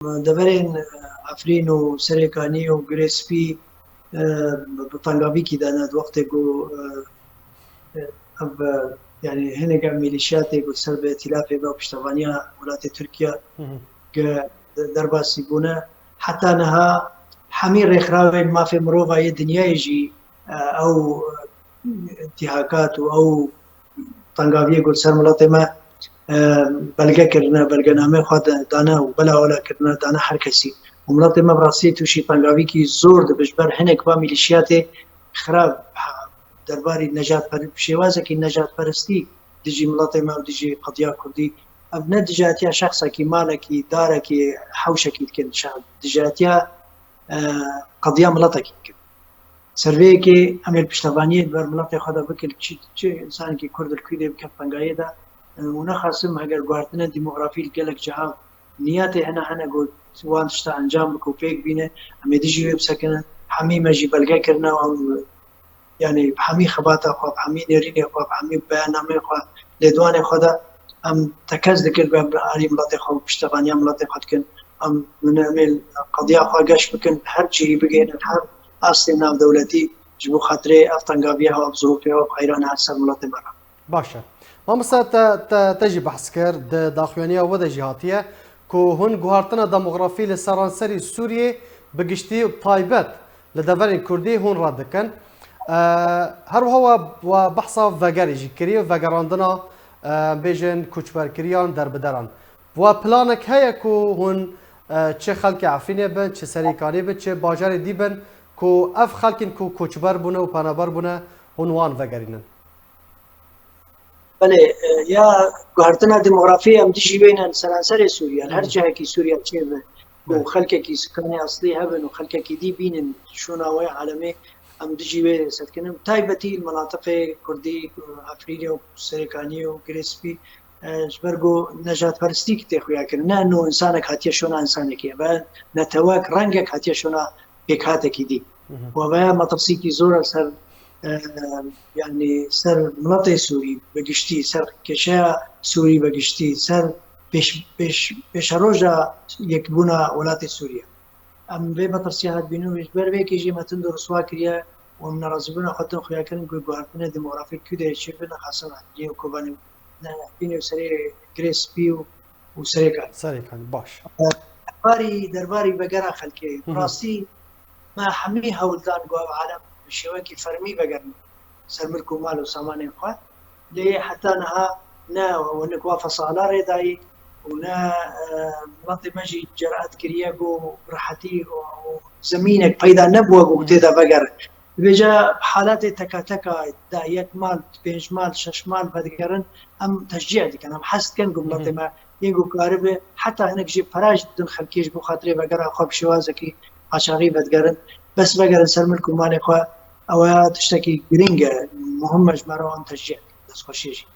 دەبەرێن ئەفرین و سەرێکانی و گرێسپی بەتەنگاویکی دانات وەختێک و يعني هناك ميليشيات سر بائتلافه با پشتوانیا ولات ترکیه درباسی بونه حتى نها حمي رخراوي ما في مروفا الدنيا يجي او انتهاكات او طنقاويه يقول سر ملاطي ما بلغا كرنا بلغنامه خد دانا وبلا ولا كرنا دانا حركسي وملاطي ما براسي توشي طنقاوي كي زور دبجبر هناك با ميليشيات خراب درباري نجات بشوازك النجات پرستی ديجي ملاطي ما وديجي قضيه كردي ابنا دجاتيا شخصا كي مالك دارك حوشك كن شعب دجاتيا قضيه ملاطك سروي امير پشتوانيه بر ملاطي خدا بكل شيء انسان كي كرد الكويده بكفنگايه دا ونخصم اگر گوارتنا ديموغرافي الجلك جهه نياته هنا قلت وان تشتا انجام بكو بيك بينه ام ديجي بسكنه حمي ماجي بلغا كرنا يعني بحمي خباته خو بحمي نيريني خو بحمي بيانامي خو لدوان خدا ام تكز ذكر باري ملاطي خو بشتغانيا ملاطي خد كن ام نعمل قضيه خو قاش بكن هر شيء بقينا الحرب اصلي نام دولتي جبو خاطري افتنقابيها وبظروفها وبخيرانها حسب ملاطي برا باشا ما مسا تجي بحث كر داخلية ودا جهاتية كو هون جوهرتنا ديموغرافي لسرانسري سوريا بقشتي طايبات لدفرين كردي هون رادكن هر هو وبحثا فجاري جكري وفجراندنا بيجن كوتشبر كريان در بدران وبلانك هيا كو هون چه خلق عفينه بن چه سريكاني بن چه باجار دي بن كو اف خلقين كو كوتشبر بونه و پانابر بونه هون وان فجارينن بله يا جهرتنا ديموغرافية ام تجي بين سرانسر سوريا هر جهه كي سوريا تشير وخلقه كي سكاني اصلي هبن وخلقه كي دي بين شوناوي عالمي ام تجي بين سكنم تايبتي المناطق كردي افريقيا وسريكاني وكريسبي جبرجو نجات فرستي كتي خويا كنا انه انسانك هاتيه شونا انسانك يا نتواك رنجك هاتيه شونا بكاتك دي وبا مطرسيكي زور سر يعني سر مناطق سوري بقشتي سر كشا سوري بقشتي سر بش روجا يكبونا ولات سوريا ام بي مطرسيات بينو جبر بي كيجي ما تندر سواكريا ومن رازبنا خاطر خويا كان جوارتنا ديموغرافي كده شبنا حسن دي وكوباني بينو سري جريسبي سريكان باش درباري بقرا خلكي راسي ما حمي هولدان جو عالم بشواكي فرمي بقرن سرملكو مالو ساماني خوا لي حتى نها نا ونكوا فصالا ريداي ونا مناطق مجي جرأت كرياغو راحتي وزمينك فايدا نبوغ وتيدا بقر بيجا بحالات تكا دا يك مال بينج مال شش مال بدقرن ام تشجيع دي كان ام حست كان مناطق ما ينقو كاربه حتى هناك جي فراج دن خلكيش بو خاطري بقرا خو بشوازكي عشاري بدقرن بس بقرن سرملكو مالي خوا او تشتكي جرينجا مهمش مروان تشجيع بس خوشيجي